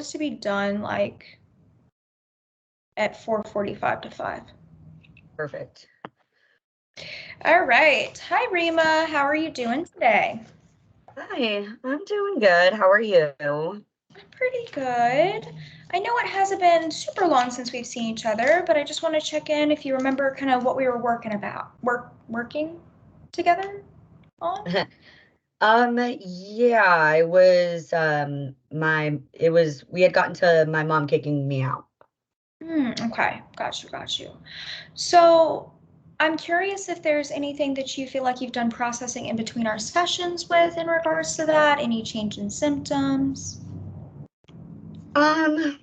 to be done like at 4:45 to 5. Perfect. All right. Hi, Rima. How are you doing today? Hi, I'm doing good. How are you? I'm pretty good. I know it hasn't been super long since we've seen each other, but I just want to check in if you remember kind of what we were working together on. Yeah, I was we had gotten to my mom kicking me out. Okay, got you. So I'm curious if there's anything that you feel like you've done processing in between our sessions with in regards to that, any change in symptoms? Um,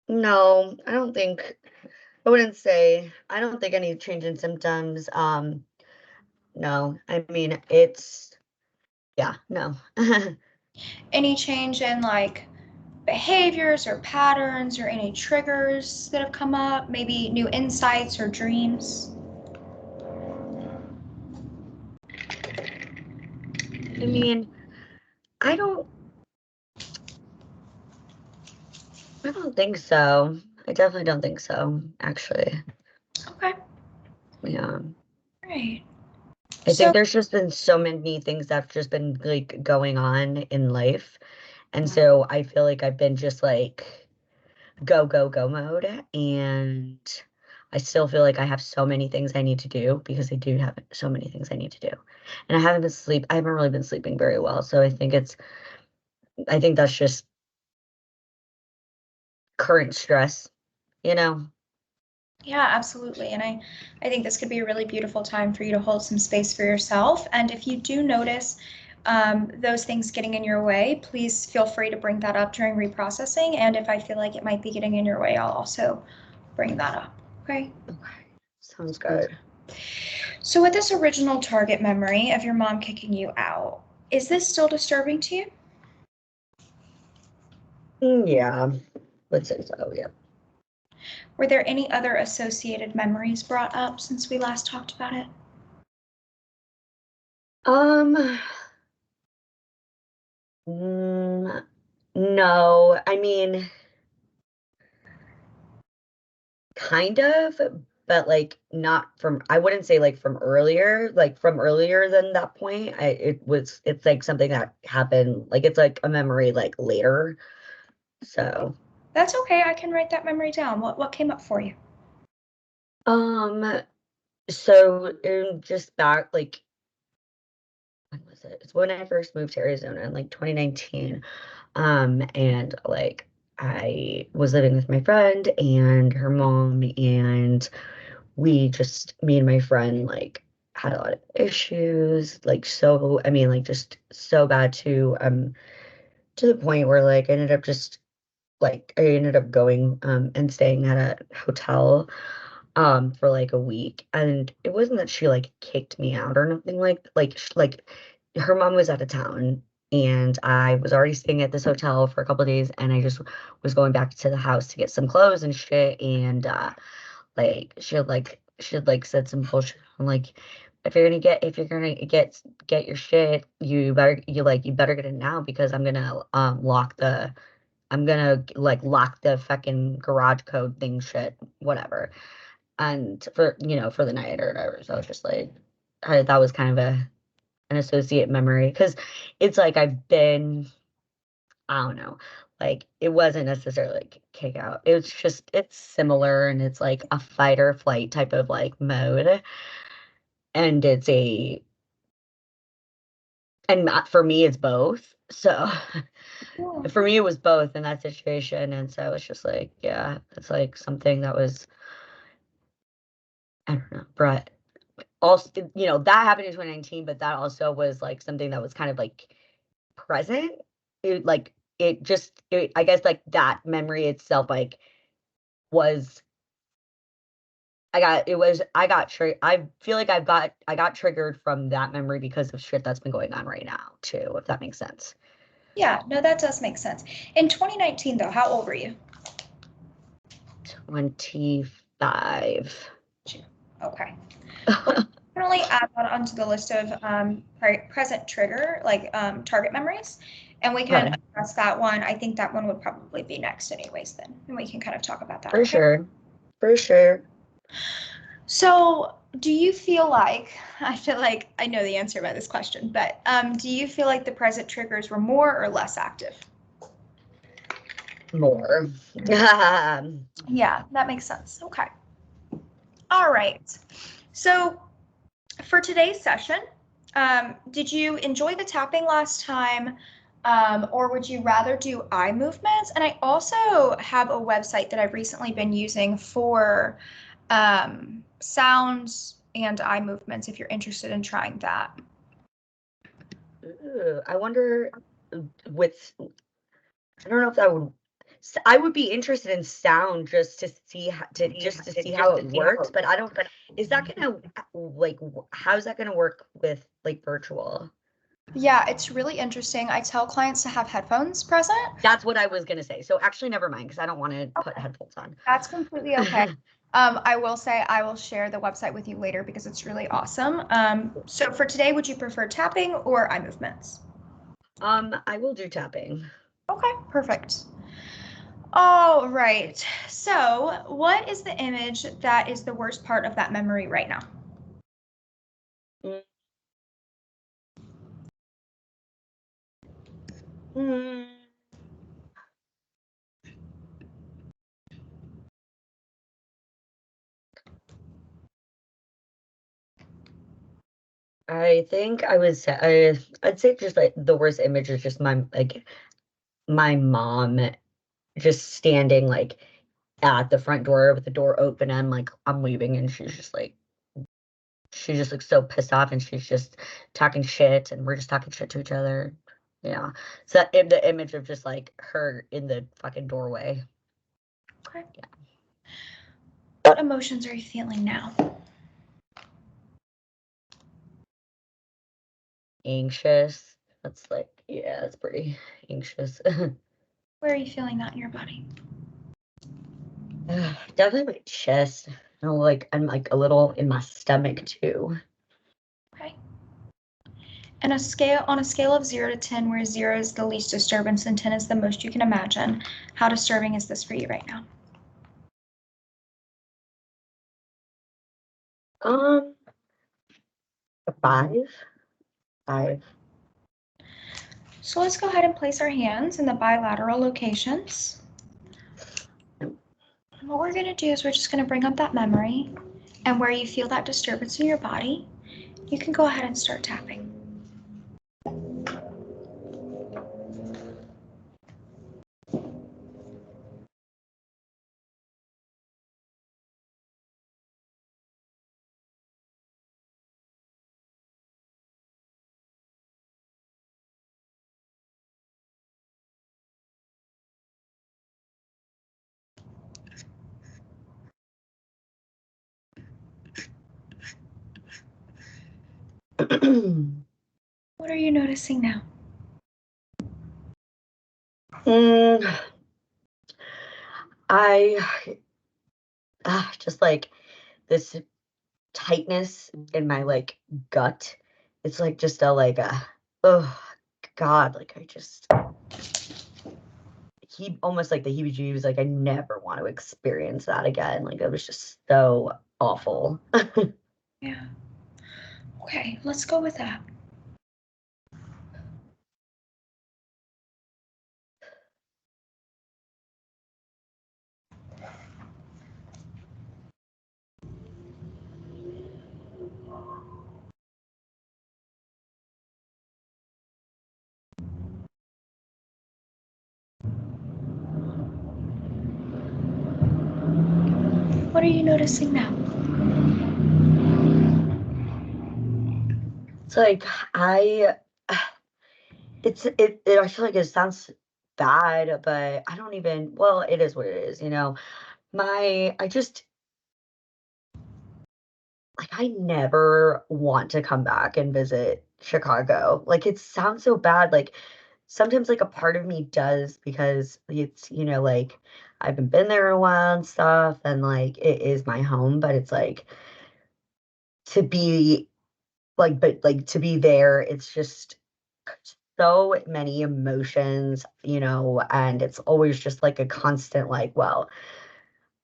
no, I don't think any change in symptoms. No, I mean yeah, no. Any change in like behaviors or patterns or any triggers that have come up, maybe new insights or dreams? I mean, I don't I don't think so. I definitely don't think so, actually. Okay, Yeah. right. I think So, there's just been so many things that have just been like going on in life. And so I feel like I've been just like go, go, go mode. And I still feel like I have so many things I need to do because I do have so many things I need to do. And I haven't really been sleeping very well. So I think that's just current stress, you know? yeah, absolutely. And I think this could be a really beautiful time for you to hold some space for yourself. And if you do notice those things getting in your way, please feel free to bring that up during reprocessing. And if I feel like it might be getting in your way, I'll also bring that up. Okay. Okay. Sounds good. So, with this original target memory of your mom kicking you out, is this still disturbing to you? Yeah, would say so, yeah. Were there any other associated memories brought up since we last talked about it? Um, mm, no, I mean, kind of, but like not from, I wouldn't say like from earlier than that point. It's like something that happened, like it's like a memory like later. So, That's okay. I can write that memory down. What came up for you? um, so just back like, when was it? It's when I first moved to Arizona in like 2019. And like I was living with my friend and her mom, and me and my friend like had a lot of issues, like so I mean like just so bad to the point where like I ended up going and staying at a hotel for like a week. And it wasn't that she like kicked me out or nothing like her mom was out of town and I was already staying at this hotel for a couple of days, and I just was going back to the house to get some clothes and shit. And like she had like said some bullshit. I'm like, if you're gonna get your shit, you better get it now because I'm gonna like lock the fucking garage code thing shit, whatever. And for the night or whatever. So I was just like, that was kind of an associate memory because it's like I don't know, like it wasn't necessarily like kick out. It's similar, and it's like a fight or flight type of like mode. And for me, it's both. So Yeah. for me, it was both in that situation. And so it's just like, yeah, it's like something that was, I don't know, brought also, that happened in 2019, but that also was like something that was kind of like present. It like I guess like that memory itself like was I feel like I got triggered from that memory because of shit that's been going on right now too, if that makes sense. Yeah, no, that does make sense. In 2019, though, how old were you? 25. Okay. Well, definitely add that onto the list of present trigger, like target memories. And we can Okay. address that one. I think that one would probably be next anyways then. And we can kind of talk about that. For Okay. sure. For sure. So do you feel like, I feel like I know the answer by this question, but do you feel like the present triggers were more or less active? More. Yeah, that makes sense. Okay. All right. So for today's session, did you enjoy the tapping last time? Or would you rather do eye movements? And I also have a website that I've recently been using for sounds and eye movements if you're interested in trying that. Ooh, I wonder with, I don't know if that would, I would be interested in sound just to see how it works, but I don't, is that gonna, like, how's that gonna work with like virtual? Yeah, it's really interesting. I tell clients to have headphones present. That's what I was gonna say. So actually, never mind, because I don't want to put headphones on. That's completely okay. I will say I will share the website with you later because it's really awesome. So for today, would you prefer tapping or eye movements? I will do tapping. Okay, perfect. All right. So what is the image that is the worst part of that memory right now? Mm. I think I'd say just like the worst image is just my mom just standing like at the front door with the door open and like I'm leaving and she just looks so pissed off and she's just talking shit and we're just talking shit to each other. Yeah. So in the image of just like her in the fucking doorway. Okay. Yeah. What emotions are you feeling now? Anxious. That's like, yeah, that's pretty anxious. Where are you feeling that in your body? Definitely my chest. Like I'm like a little in my stomach too. Okay. And on a scale of 0 to 10, where 0 is the least disturbance and 10 is the most you can imagine, how disturbing is this for you right now? Um, a five. Five. So let's go ahead and place our hands in the bilateral locations. And what we're going to do is we're just going to bring up that memory, and where you feel that disturbance in your body, you can go ahead and start tapping. What are you noticing now? Mm, I just like this tightness in my like gut. It's like just a like a oh God, like I just he almost like the heebie-jeebies, like I never want to experience that again. Like it was just so awful. Yeah. Okay, let's go with that. What are you noticing now? It's like I it I feel like it sounds bad, but I don't even well, it is what it is, you know. I just like I never want to come back and visit Chicago. Like it sounds so bad. Like sometimes like a part of me does because it's, you know, like I haven't been there in a while and stuff and like it is my home, but it's like to be like, but like to be there, it's just so many emotions, and it's always just like a constant, like, well,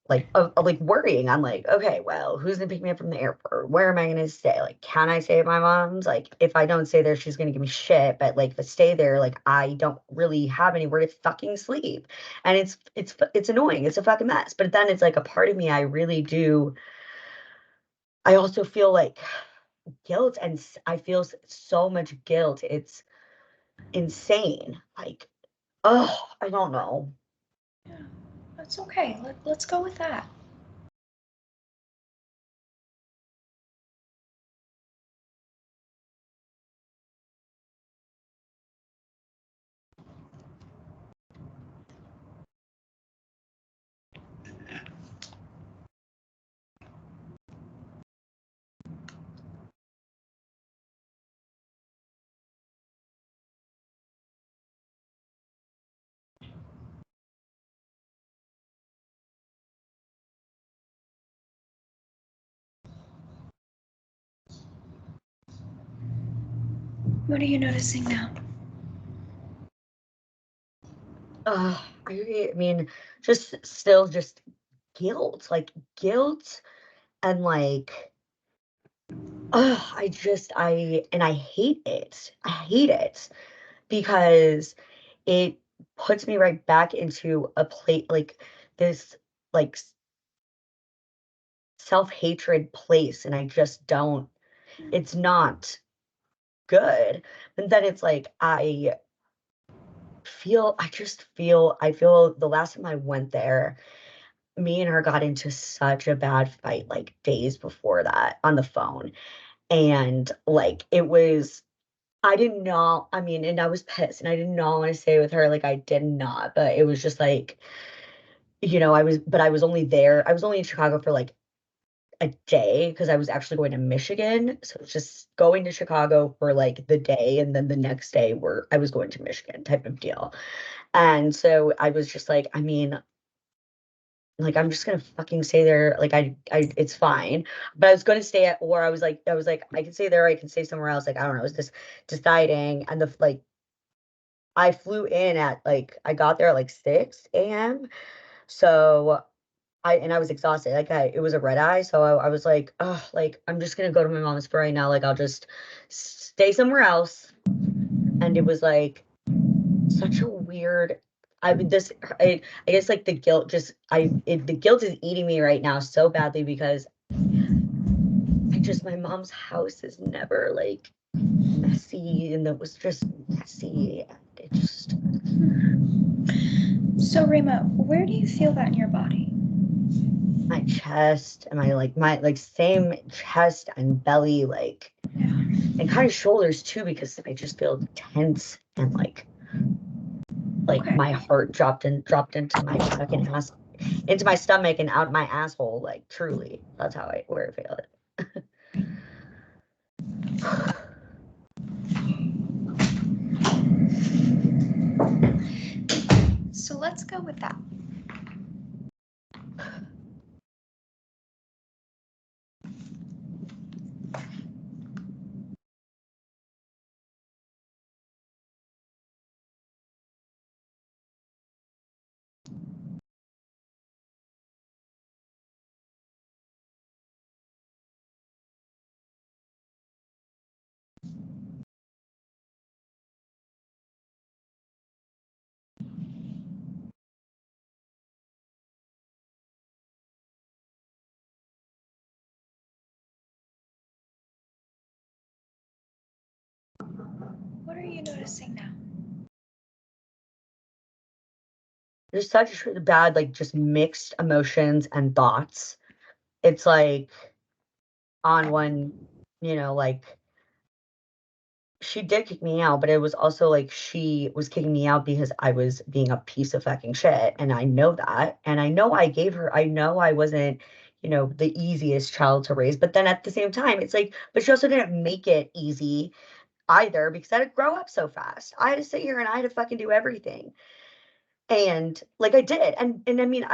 like, of like worrying. I'm like, okay, well, who's gonna pick me up from the airport? Where am I gonna stay? Like, can I stay at my mom's? Like, if I don't stay there, she's gonna give me shit. But like, if I stay there, like, I don't really have anywhere to fucking sleep, and it's annoying. It's a fucking mess. But then it's like a part of me, I really do. I also feel like guilt, and I feel so much guilt. It's insane. Like, oh, I don't know. Yeah, that's okay. Let's go with that. What are you noticing now? I mean, just still just guilt, and like, I hate it. I hate it because it puts me right back into a plate, like this, like, self-hatred place, and I just don't, it's not good. And then it's like, I feel the last time I went there, me and her got into such a bad fight, like, days before that on the phone, and, like, it was, I did not, I mean, and I was pissed, and I did not wanna stay with her, like, I did not, but it was just like, I was only there, I was only in Chicago for, like, a day because I was actually going to Michigan, so it's just going to Chicago for, like, the day, and then the next day I was going to Michigan type of deal, and so I was just like, I mean, like, I'm just gonna fucking stay there, like, I it's fine, but I was gonna stay at, or I was like, I can stay there, I can stay somewhere else, like, I don't know, I was just deciding, and I flew in at, like, I got there at, like, 6 a.m., so I was exhausted, like, it was a red eye, so I was like, oh, like, I'm just gonna go to my mom's for right now, like, I'll just stay somewhere else," and it was, like, such a weird, I mean, I guess, like, the guilt just the guilt is eating me right now so badly because my mom's house is never, like, messy, and it was just messy, and it just, So, Rima, where do you feel that in your body? my chest and my same chest and belly, like, Yeah. and kind of shoulders too, because I just feel tense, and like Okay. my heart dropped into my fucking ass, into my stomach and out my asshole, like, truly. That's where I feel it. So let's go with that. What are you noticing now? There's such bad, like, just mixed emotions and thoughts. It's like, on one, like, she did kick me out, but it was also like she was kicking me out because I was being a piece of fucking shit, and I know that, and I know I wasn't, the easiest child to raise, but then at the same time, it's like, but she also didn't make it easy either, because I had to grow up so fast. I had to sit here and I had to fucking do everything. And, like, I did, and I mean,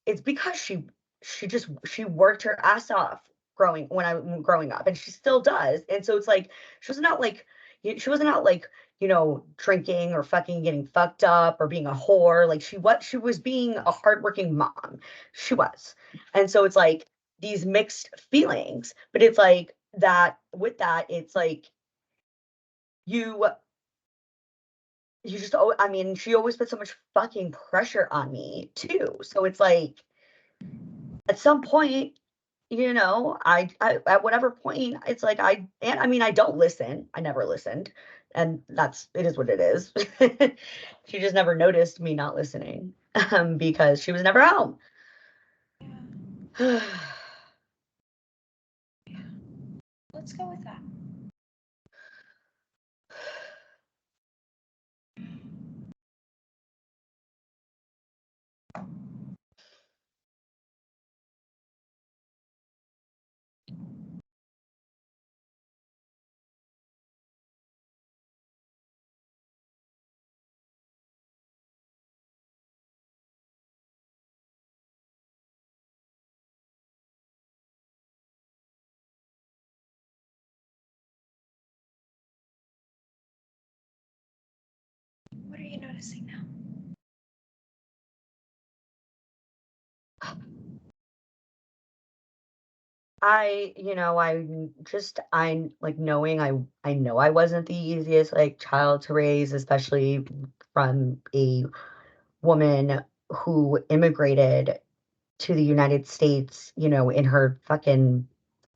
it's because she worked her ass off growing up, and she still does. And so it's like she wasn't out like she wasn't out like, drinking or fucking getting fucked up or being a whore. Like she was being a hardworking mom. She was. And so it's like these mixed feelings, but it's like that with that, it's like you you just I mean, she always put so much fucking pressure on me too. So it's like at some point, I at whatever point, it's like I mean, I don't listen. I never listened. And it is what it is. She just never noticed me not listening because she was never home. Let's go with that. What are you noticing now? I like knowing I know I wasn't the easiest like child to raise, especially from a woman who immigrated to the United States, in her fucking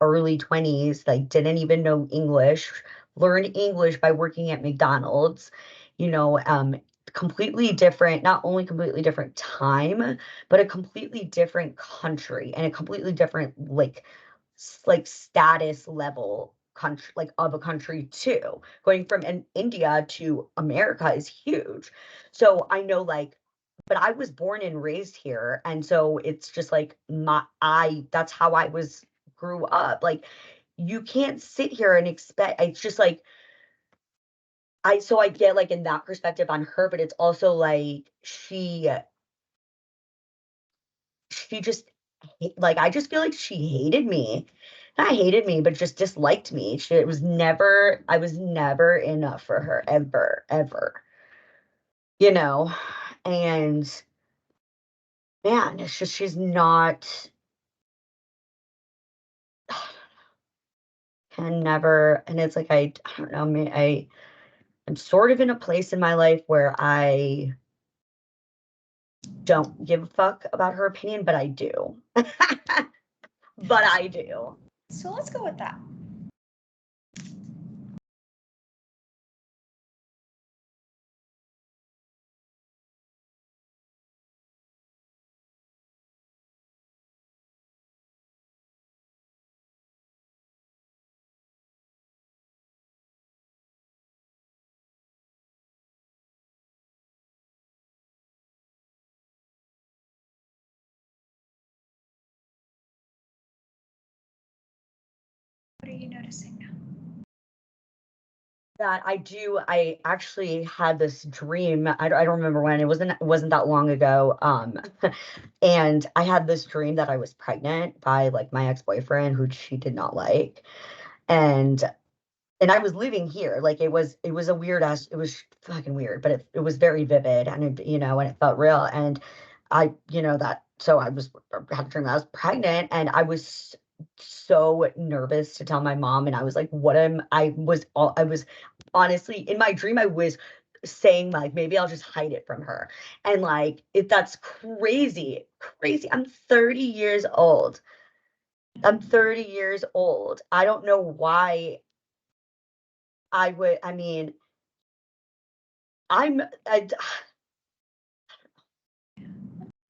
early 20s, like didn't even know English, learned English by working at McDonald's, you know, um, completely different, not only completely different time, but a completely different country and a completely different like status level country, like of a country too. Going from India to America is huge. So I know like but I was born and raised here, and so it's just like that's how I was grew up. Like you can't sit here and expect it's just like I get like in that perspective on her, but it's also like she just like I just feel like she hated me. Not hated me, but just disliked me. I was never enough for her ever, ever. You know? And man, it's just she's not can never and it's like I don't know, I'm sort of in a place in my life where I don't give a fuck about her opinion, but I do. But I do. So let's go with that. What are you noticing now? That I actually had this dream. I don't remember when. It wasn't that long ago. And I had this dream that I was pregnant by like my ex-boyfriend who she did not like. And and I was living here. Like it was a weird ass it was fucking weird, but it was very vivid and and it felt real. And that so I was had a dream that I was pregnant and I was so nervous to tell my mom and I was like, what am I was honestly in my dream I was saying like maybe I'll just hide it from her. And like that's crazy. Crazy. I'm 30 years old. I'm 30 years old. I don't know why I mean, I'm I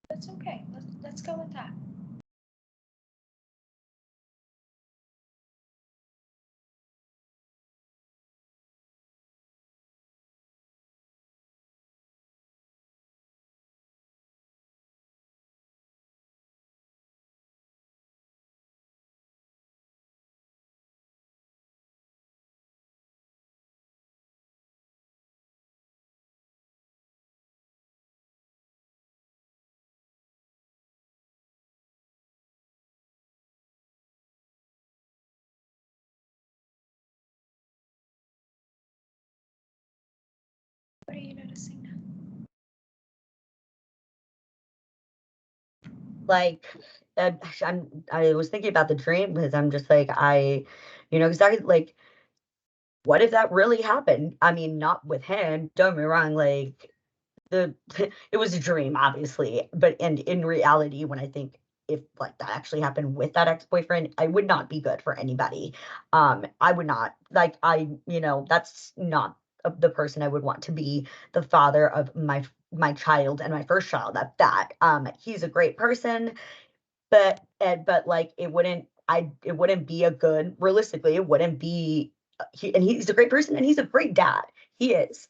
That's okay. Let's go with that. like, I was thinking about the dream because I'm just like, exactly, like, what if that really happened? I mean, not with him, don't get me wrong, like, the it was a dream, obviously, but and in reality, when I think if, like, that actually happened with that ex-boyfriend, I would not be good for anybody. I would not, like, that's not the person I would want to be the father of my child and my first child at that. He's a great person, but, like, it wouldn't be a good realistically, it wouldn't be he's a great person and he's a great dad. He is.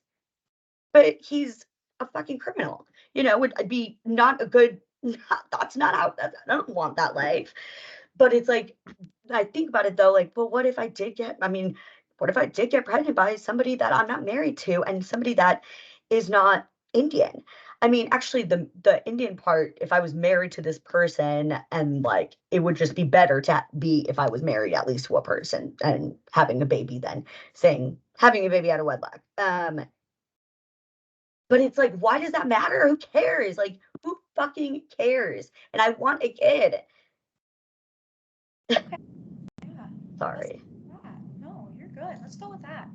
But he's a fucking criminal, would be not a good that's not how I don't want that life. But it's like, I think about it though, like, well, what if I did get pregnant by somebody that I'm not married to and somebody that is not Indian? I mean, actually, the Indian part, if I was married to this person and like, it would just be better to be if I was married at least to a person and having a baby than saying having a baby out of wedlock. But it's like, why does that matter? Who cares? Like, who fucking cares? And I want a kid. Okay. Yeah. Let's Sorry. go with that. No, you're good. Let's go with that.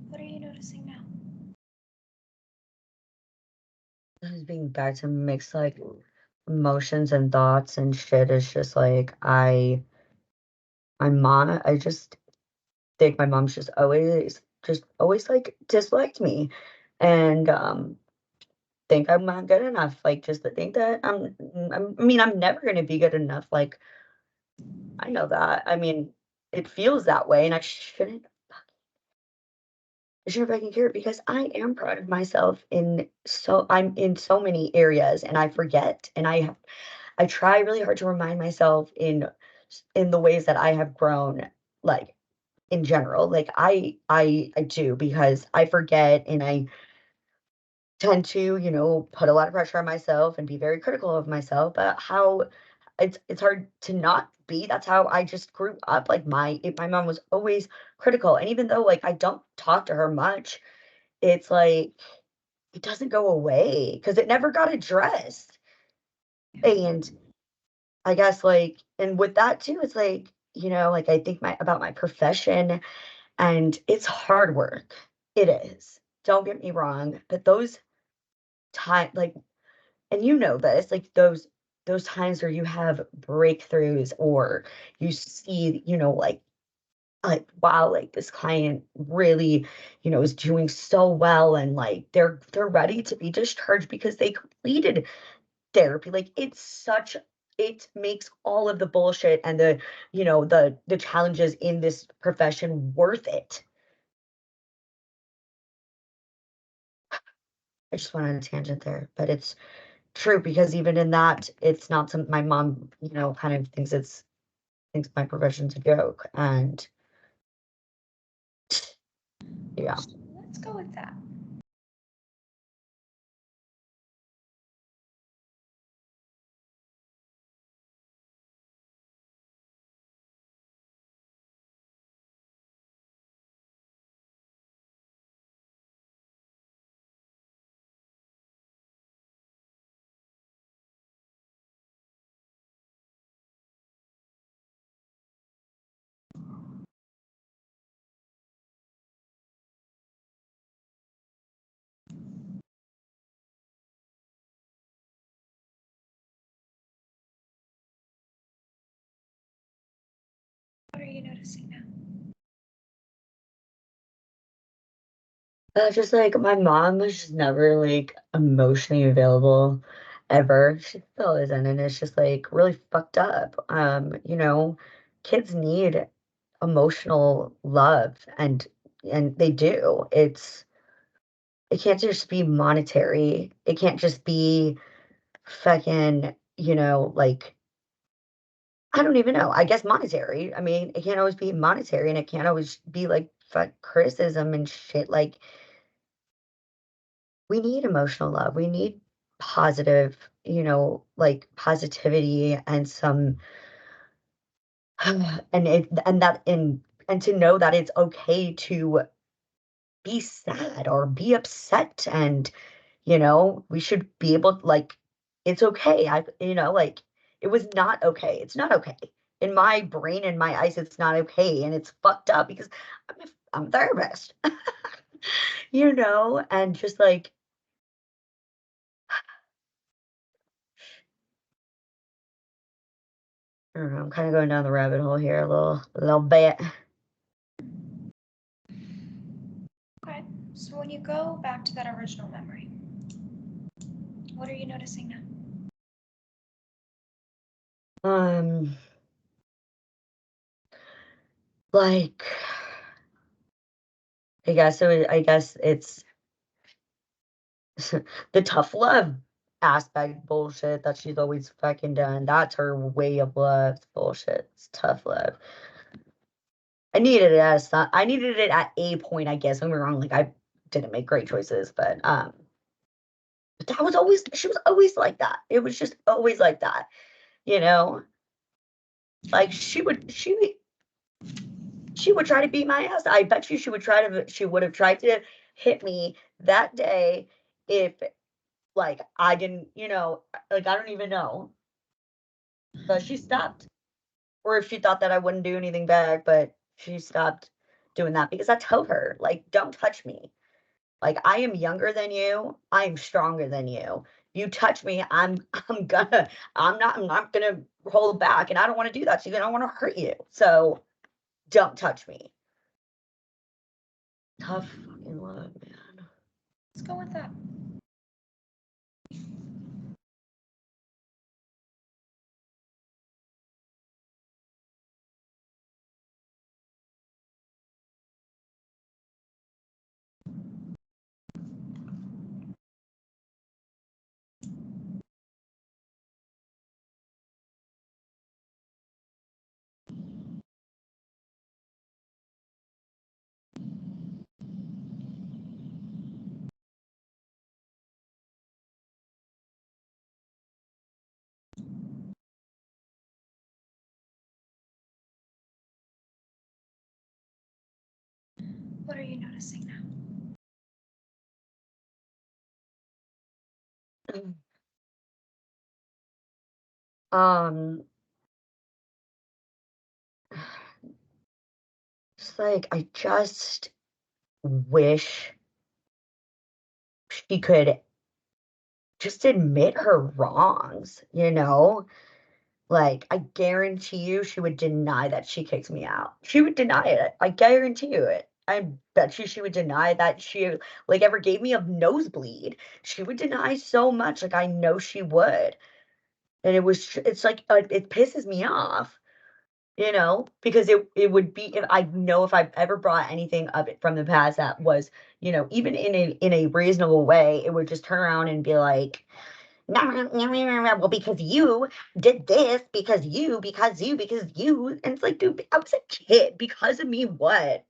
What are you noticing now? Just being back to mix like emotions and thoughts and shit is just like my mom, I just think my mom's just always like disliked me and think I'm not good enough. Like just to think that I'm never gonna be good enough. Like I know that. I mean, it feels that way and I shouldn't fucking care because I am proud of myself I'm in so many areas and I forget and I try really hard to remind myself in the ways that I have grown, like in general. Like I do because I forget and I tend to, put a lot of pressure on myself and be very critical of myself, but how it's hard to not be. That's how I just grew up. Like my mom was always critical. And even though like I don't talk to her much, it's like it doesn't go away because it never got addressed. And I guess like and with that too, it's like, like I think my about my profession and it's hard work. It is. Don't get me wrong, but those time like and you know this, like those times where you have breakthroughs or you see, like wow, like this client really, is doing so well and like they're ready to be discharged because they completed therapy. Like it makes all of the bullshit and the challenges in this profession worth it. I just went on a tangent there, but it's true because even in that, it's not some my mom, kind of thinks my profession's a joke. And yeah. Let's go with that. What are you noticing now? Just like my mom was just never like emotionally available. ever. She still isn't, and it's just, like, really fucked up. Kids need emotional love, and they do. It can't just be monetary. It can't just be fucking, like, I don't even know. I guess monetary. I mean, it can't always be monetary, and it can't always be, like, fuck criticism and shit. Like, we need emotional love. We need positive, like, positivity and some and it and that and to know that it's okay to be sad or be upset, and we should be able, like, it's okay. Like, it was not okay. It's not okay. In my brain, in my eyes, it's not okay, and it's fucked up because I'm a therapist. And just, like, I don't know, I'm kinda going down the rabbit hole here a little bit. Okay, so when you go back to that original memory, what are you noticing now? Um, like, I guess it's the tough love aspect bullshit that she's always fucking done. That's her way of love bullshit. It's tough love. I needed it at a point, I guess. Don't get me wrong, like, I didn't make great choices, but that was always she was always like that. It was just always like that, you know? Like, she would try to beat my ass. I bet you she would have tried to hit me that day if, like, I didn't, like, I don't even know. But she stopped. Or if she thought that I wouldn't do anything back, but she stopped doing that because I told her, like, "Don't touch me. Like, I am younger than you. I am stronger than you. You touch me, I'm not gonna hold back, and I don't wanna do that to you, and I don't wanna hurt you. So, don't touch me." Tough fucking love, man. Let's go with that. What are you noticing now? Um, it's like, I just wish she could just admit her wrongs, you know? Like, I guarantee you she would deny that she kicked me out. She would deny it. I guarantee you it. I bet you she would deny that she, like, ever gave me a nosebleed. She would deny so much, like, I know she would. And it's like, it pisses me off, because it would be, if I know, if I've ever brought anything of it from the past that was, even in a reasonable way, it would just turn around and be like, well, because you did this, because you, and it's like, dude, I was a kid. Because of me, what?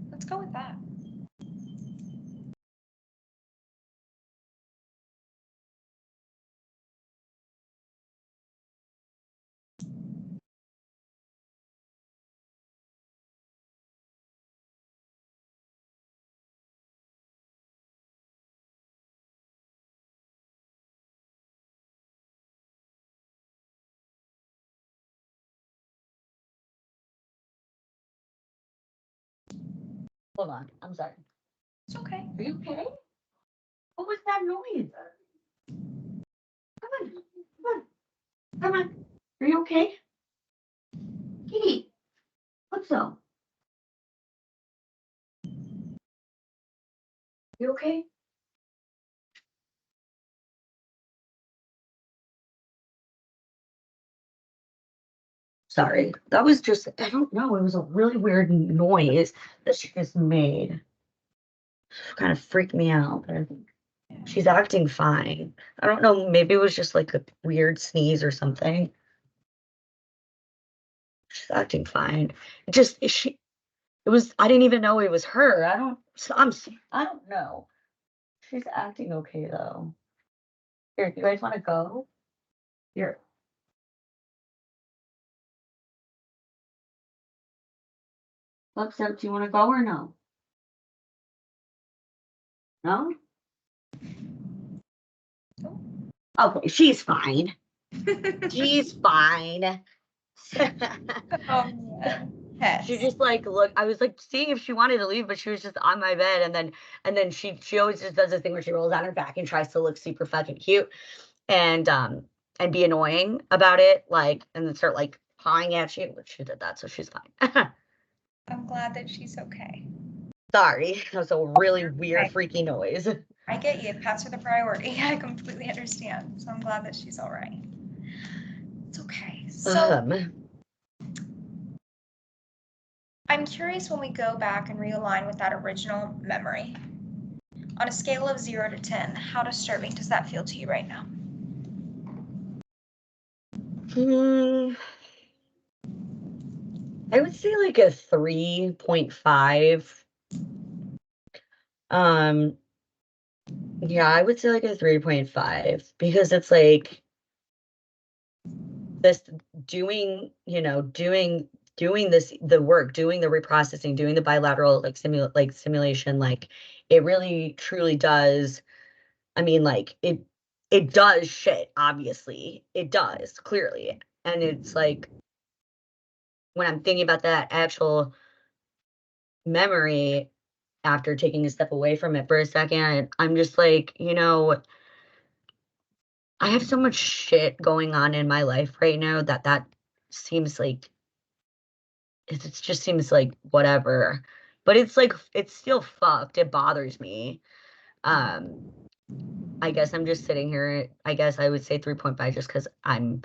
Let's go with that. Hold on, I'm sorry. It's okay. Are you okay? What was that noise? Come on, come on, come on. Are you okay? Kitty, what's up? You okay? Sorry. That was just, I don't know. It was a really weird noise that she just made. Kind of freaked me out, but I think she's acting fine. I don't know. Maybe it was just like a weird sneeze or something. She's acting fine. It was, I didn't even know it was her. I don't know. She's acting okay though. Here, you guys want to go? Here. What's up? Do you want to go or no? No? Okay, she's fine. She's fine. Oh, man. Yes. She just like look. I was like seeing if she wanted to leave, but she was just on my bed, and then she always just does this thing where she rolls on her back and tries to look super fucking cute, and be annoying about it, like, and then start like pawing at you. But she did that, so she's fine. I'm glad that she's okay. Sorry, that was a really weird, Okay. freaky noise. I get you. Pets are the priority. I completely understand. So I'm glad that she's all right. It's okay. So I'm curious, when we go back and realign with that original memory, on a scale of 0 to 10, how disturbing does that feel to you right now? I would say like a 3.5. Yeah, I would say like a 3.5 because it's like this doing this, the work, doing the reprocessing, doing the bilateral like simulation, like it really truly does. I mean, like it does shit, obviously. It does, clearly. And it's like when I'm thinking about that actual memory after taking a step away from it for a second, I'm just like, I have so much shit going on in my life right now that seems like it just seems like whatever. But it's like it's still fucked. It bothers me. Um, I guess I'm just sitting here. I guess I would say 3.5 just because I'm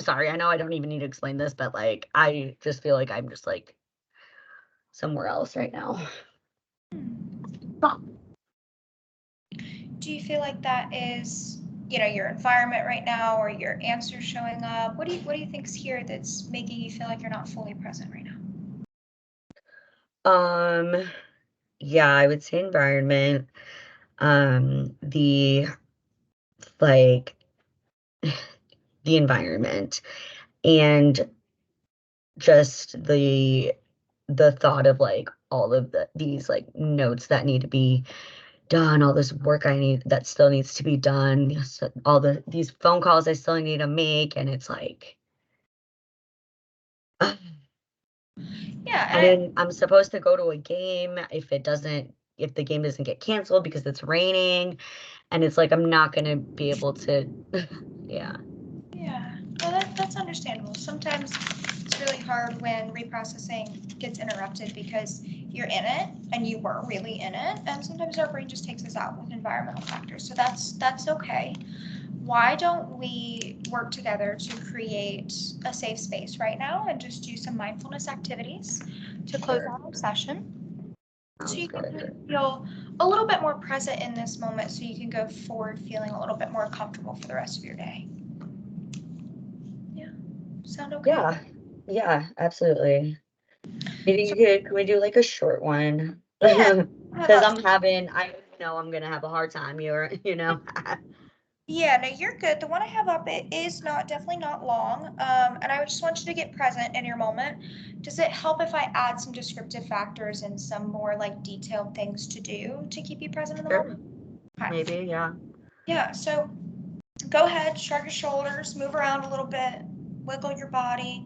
sorry. I know I don't even need to explain this, but like I just feel like I'm just like somewhere else right now. Do you feel like that is, your environment right now, or your answers showing up? What do you think's here that's making you feel like you're not fully present right now? Yeah, I would say environment. The like the environment and just the thought of like all of these like notes that need to be done, all this work that still needs to be done, all these phone calls I still need to make, and it's like Yeah, and then I'm supposed to go to a game if the game doesn't get canceled because it's raining, and it's like I'm not gonna be able to yeah. Yeah, well, that's understandable. Sometimes it's really hard when reprocessing gets interrupted because you're in it and you were really in it, and sometimes our brain just takes us out with environmental factors. So that's okay. Why don't we work together to create a safe space right now and just do some mindfulness activities to close Sure. out our session, so Sounds you can good. feel a little bit more present in this moment, so you can go forward feeling a little bit more comfortable for the rest of your day. Sound okay? Yeah, absolutely. So, Can we do like a short one? yeah, I'd Because love to. I know I'm gonna have a hard time. Yeah, no, you're good. The one I have up, it is definitely not long. And I would just want you to get present in your moment. Does it help if I add some descriptive factors and some more like detailed things to do to keep you present in the Sure, moment? Okay. maybe, yeah. Yeah, so go ahead, shrug your shoulders, move around a little bit, wiggle your body.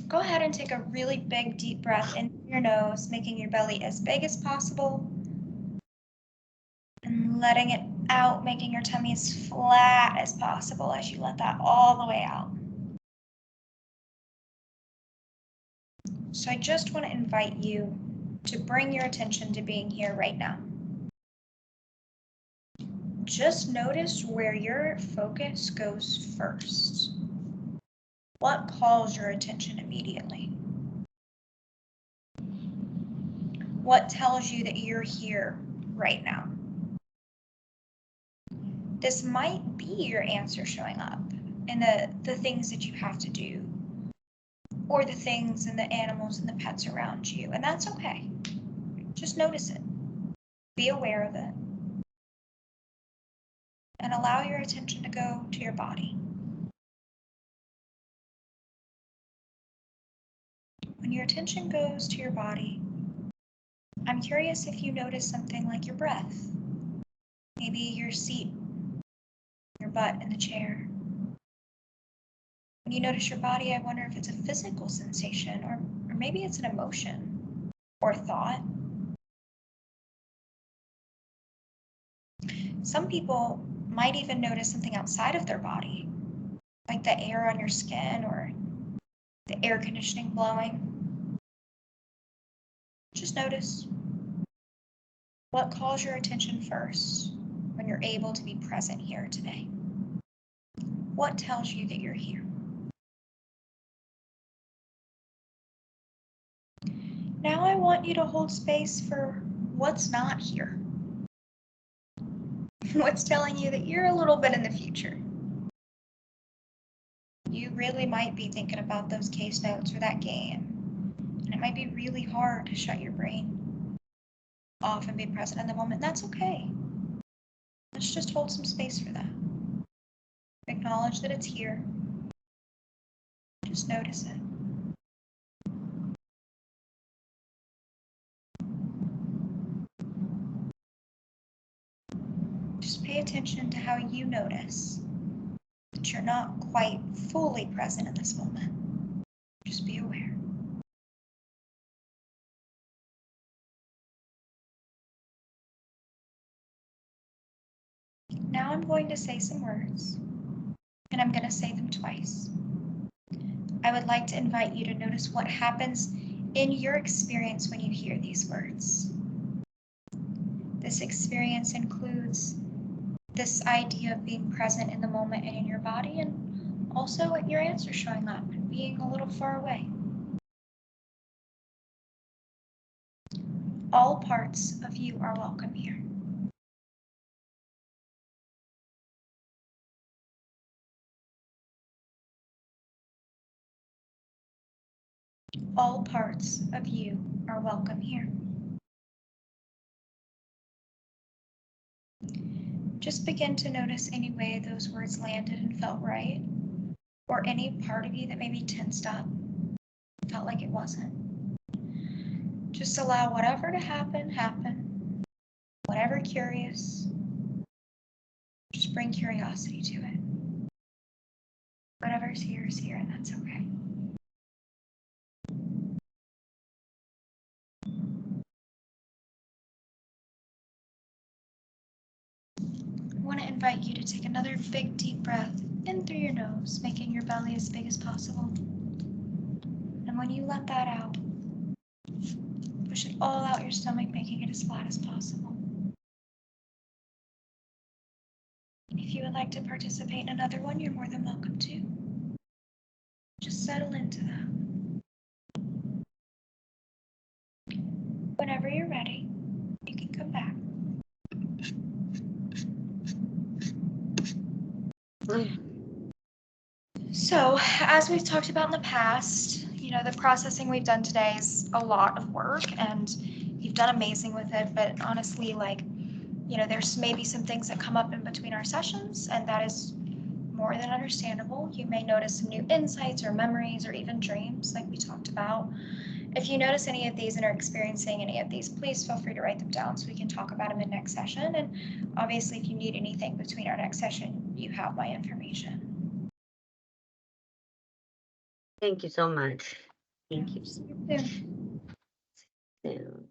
Go ahead and take a really big, deep breath into your nose, making your belly as big as possible, and letting it out, making your tummy as flat as possible as you let that all the way out. So I just want to invite you to bring your attention to being here right now. just notice where your focus goes first. What calls your attention immediately? What tells you that you're here right now? This might be your answer showing up in the things that you have to do, or the things and the animals and the pets around you, and that's okay. Just notice it. Be aware of it. And allow your attention to go to your body. When your attention goes to your body, I'm curious if you notice something like your breath, maybe your seat, your butt in the chair. When you notice your body, I wonder if it's a physical sensation or maybe it's an emotion or thought. Some people might even notice something outside of their body, like the air on your skin or the air conditioning blowing. Just notice. What calls your attention first when you're able to be present here today? What tells you that you're here? Now I want you to hold space for what's not here. What's telling you that you're a little bit in the future? You really might be thinking about those case notes or that game, and it might be really hard to shut your brain off and be present in the moment. That's okay. Let's just hold some space for that. Acknowledge that it's here. Just notice it. Just pay attention to how you notice that you're not quite fully present in this moment. Just be aware. Now I'm going to say some words, and I'm going to say them twice. I would like to invite you to notice what happens in your experience when you hear these words. This experience includes this idea of being present in the moment and in your body, and also your answer showing up and being a little far away. All parts of you are welcome here. All parts of you are welcome here. Just begin to notice any way those words landed and felt right, or any part of you that maybe tensed up, felt like it wasn't. Just allow whatever to happen, happen. Whatever curious, just bring curiosity to it. Whatever's here is here, and that's okay. I want to invite you to take another big deep breath in through your nose, making your belly as big as possible. And when you let that out, push it all out your stomach, making it as flat as possible. If you would like to participate in another one, you're more than welcome to. Just settle into that. Whenever you're ready, you can come back. So, as we've talked about in the past, the processing we've done today is a lot of work, and you've done amazing with it, but honestly, there's maybe some things that come up in between our sessions, and that is more than understandable. You may notice some new insights or memories or even dreams like we talked about. If you notice any of these and are experiencing any of these, please feel free to write them down so we can talk about them in next session. And obviously, if you need anything between our next session, you have my information. Thank you so much. Thank you. See you soon. Soon.